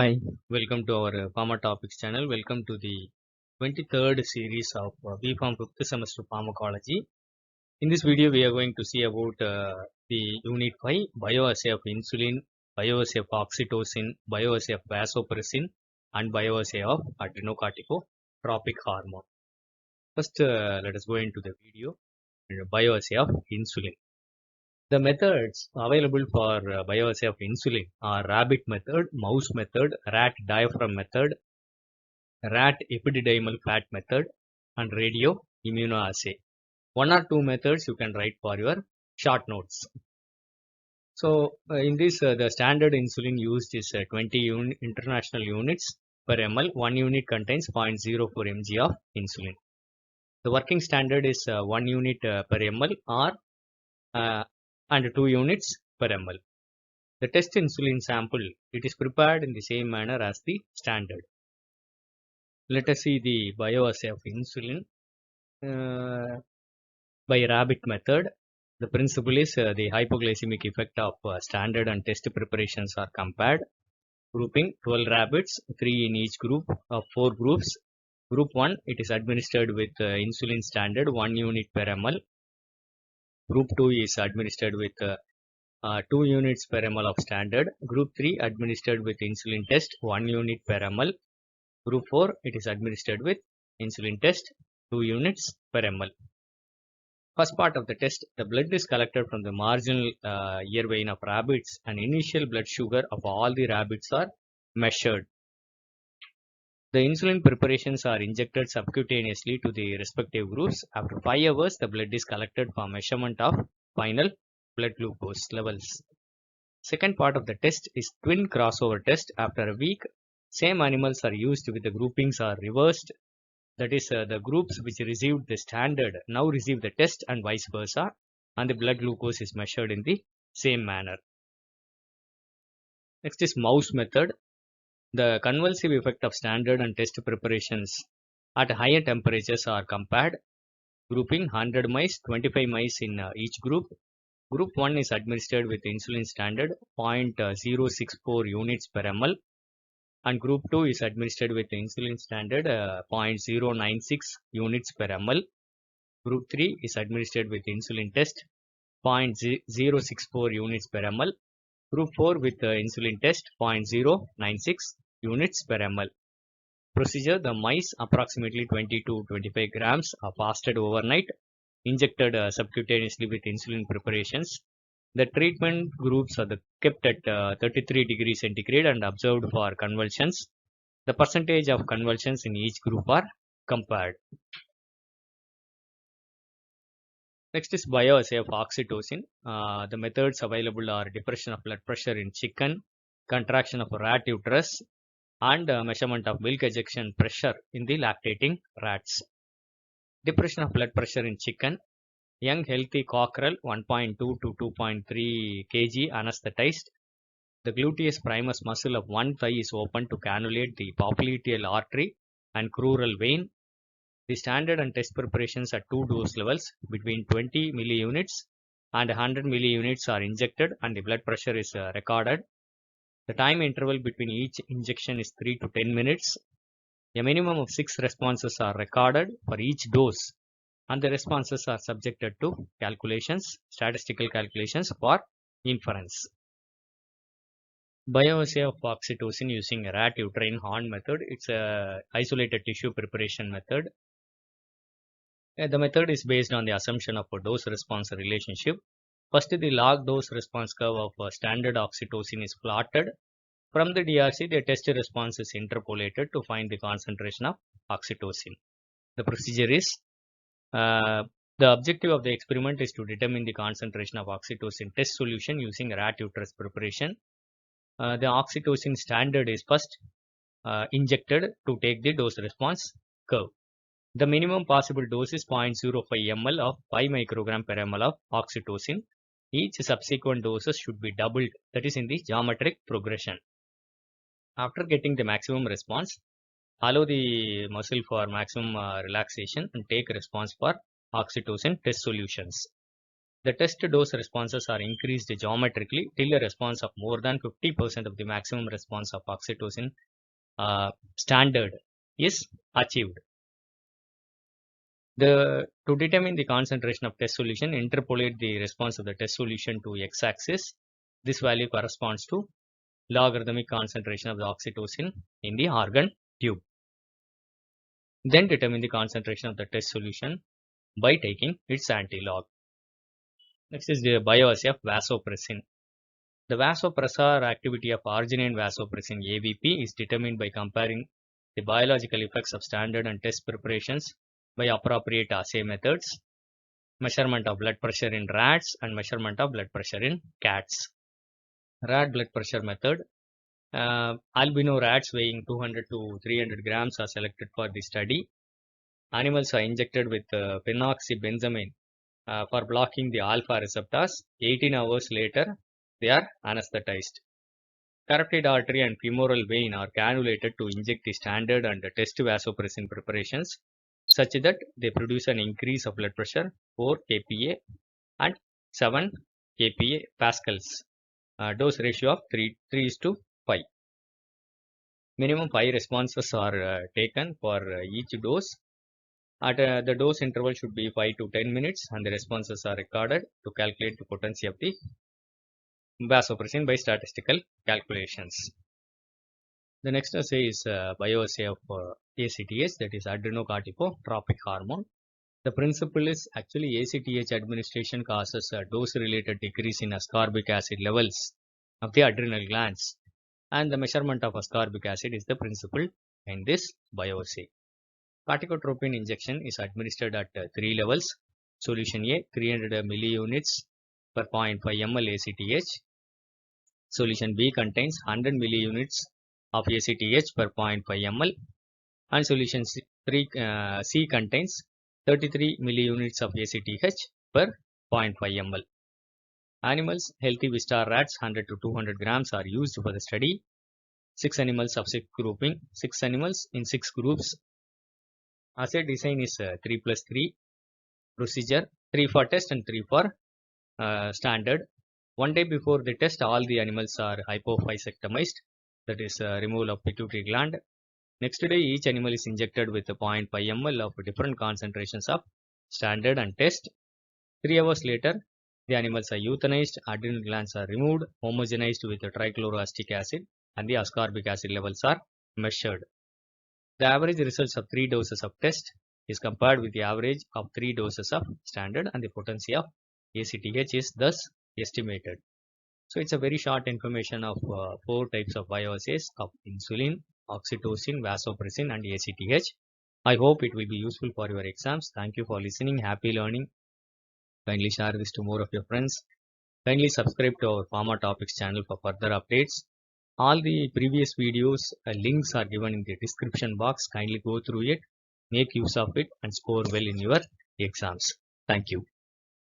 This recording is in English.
Hi, welcome to our Pharma Topics channel. Welcome to the 23rd series of BPharm 5th semester pharmacology. In this video, we are going to see about the Unit 5, bioassay of insulin, bioassay of oxytocin, bioassay of vasopressin, and bioassay of adrenocorticotropic hormone. First, let us go into the video. Bioassay of insulin. The methods available for bioassay of insulin are rabbit method, mouse method, rat diaphragm method, rat epididymal fat method, and radio immunoassay. One or two methods you can write for your short notes. So in this, the standard insulin used is 20 international units per ml. 1 unit contains 0.04 mg of insulin. The working standard is 1 unit per ml or and 2 units per ml. The test insulin sample, it is prepared in the same manner as the standard. Let us see the bioassay of insulin by rabbit method. The principle is the hypoglycemic effect of standard and test preparations are compared. Grouping 12 rabbits, 3 in each group of 4 groups. Group 1, it is administered with insulin standard 1 unit per ml. Group 2 is administered with 2 units per ml of standard. Group 3 administered with insulin test 1 unit per ml. Group 4 it is administered with insulin test 2 units per ml. First part of the test, the blood is collected from the marginal ear vein of rabbits and initial blood sugar of all the rabbits are measured. The insulin preparations are injected subcutaneously to the respective groups. After 5 hours, the blood is collected for measurement of final blood glucose levels. Second part of the test is twin crossover test. After a week, same animals are used with the groupings are reversed. That is, the groups which received the standard now receive the test and vice versa, and the blood glucose is measured in the same manner. Next is mouse method. The convulsive effect of standard and test preparations at higher temperatures are compared. Grouping 100 mice, 25 mice in each group. Group 1 is administered with insulin standard 0.064 units per ml, and group 2 is administered with insulin standard 0.096 units per ml. Group 3 is administered with insulin test 0.064 units per ml. Group 4 with insulin test 0.096 units per ml. Procedure: the mice, approximately 20 to 25 grams, are fasted overnight, injected subcutaneously with insulin preparations. The treatment groups are kept at 33 degrees centigrade and observed for convulsions. The percentage of convulsions in each group are compared. Next is bioassay of oxytocin. The methods available are depression of blood pressure in chicken, contraction of rat uterus, and measurement of milk ejection pressure in the lactating rats. Depression of blood pressure in chicken. Young healthy cockerel 1.2 to 2.3 kg anesthetized. The gluteus primus muscle of one thigh is open to cannulate the popliteal artery and crural vein. The standard and test preparations at 2 dose levels between 20 milliunits and 100 milliunits are injected and the blood pressure is recorded. The time interval between each injection is 3 to 10 minutes. A minimum of 6 responses are recorded for each dose, and the responses are subjected to calculations, statistical calculations for inference. Bioassay of oxytocin using rat uterine horn method. It's a isolated tissue preparation method. The method is based on the assumption of a dose-response relationship. First, the log dose-response curve of standard oxytocin is plotted. From the DRC, the test response is interpolated to find the concentration of oxytocin. The procedure is, the objective of the experiment is to determine the concentration of oxytocin test solution using rat uterus preparation. The oxytocin standard is first injected to take the dose-response curve. The minimum possible dose is 0.05 ml of 5 microgram per ml of oxytocin. Each subsequent doses should be doubled, that is in the geometric progression. After getting the maximum response, allow the muscle for maximum relaxation and take response for oxytocin test solutions. The test dose responses are increased geometrically till a response of more than 50% of the maximum response of oxytocin standard is achieved. To determine the concentration of test solution, interpolate the response of the test solution to x-axis. This value corresponds to logarithmic concentration of the oxytocin in the organ tube. Then determine the concentration of the test solution by taking its antilog. Next is the bioassay of vasopressin. The vasopressor activity of arginine vasopressin AVP is determined by comparing the biological effects of standard and test preparations by appropriate assay methods, measurement of blood pressure in rats and measurement of blood pressure in cats. Rat blood pressure method. Albino rats weighing 200 to 300 grams are selected for the study. Animals are injected with phenoxybenzamine for blocking the alpha receptors. 18 hours later, they are anesthetized. Carotid artery and femoral vein are cannulated to inject the standard and test vasopressin preparations such that they produce an increase of blood pressure 4 kPa and 7 kPa pascals. Dose ratio of 3:5. Minimum 5 responses are taken for each dose. At the dose interval should be 5 to 10 minutes and the responses are recorded to calculate the potency of the vasopressin by statistical calculations. The next assay is bioassay of ACTH, that is adrenocorticotropic hormone. The principle is actually ACTH administration causes a dose-related decrease in ascorbic acid levels of the adrenal glands, and the measurement of ascorbic acid is the principle in this bioassay. Corticotropin injection is administered at 3 levels. Solution A 300 milliunits per 0.5 ml ACTH. Solution B contains 100 milliunits of ACTH per 0.5 ml, and solution C contains 33 milliunits of ACTH per 0.5 ml. Animals, healthy Wistar rats 100 to 200 grams are used for the study. 6 animals of 6 grouping, 6 animals in 6 groups. Assay design is 3+3 procedure, 3 for test and 3 for standard. One day before the test, all the animals are hypophysectomized, that is removal of pituitary gland. Next day, each animal is injected with 0.5 ml of different concentrations of standard and test. 3 hours later, the animals are euthanized, adrenal glands are removed, homogenized with trichloroacetic acid, and the ascorbic acid levels are measured. The average results of 3 doses of test is compared with the average of 3 doses of standard, and the potency of ACTH is thus estimated. So it's a very short information of 4 types of bioassays of insulin, oxytocin, vasopressin, and ACTH. I hope it will be useful for your exams. Thank you for listening. Happy learning. Kindly share this to more of your friends. Kindly subscribe to our Pharma Topics channel for further updates. All the previous videos links are given in the description box. Kindly go through it, make use of it, and score well in your exams. Thank you.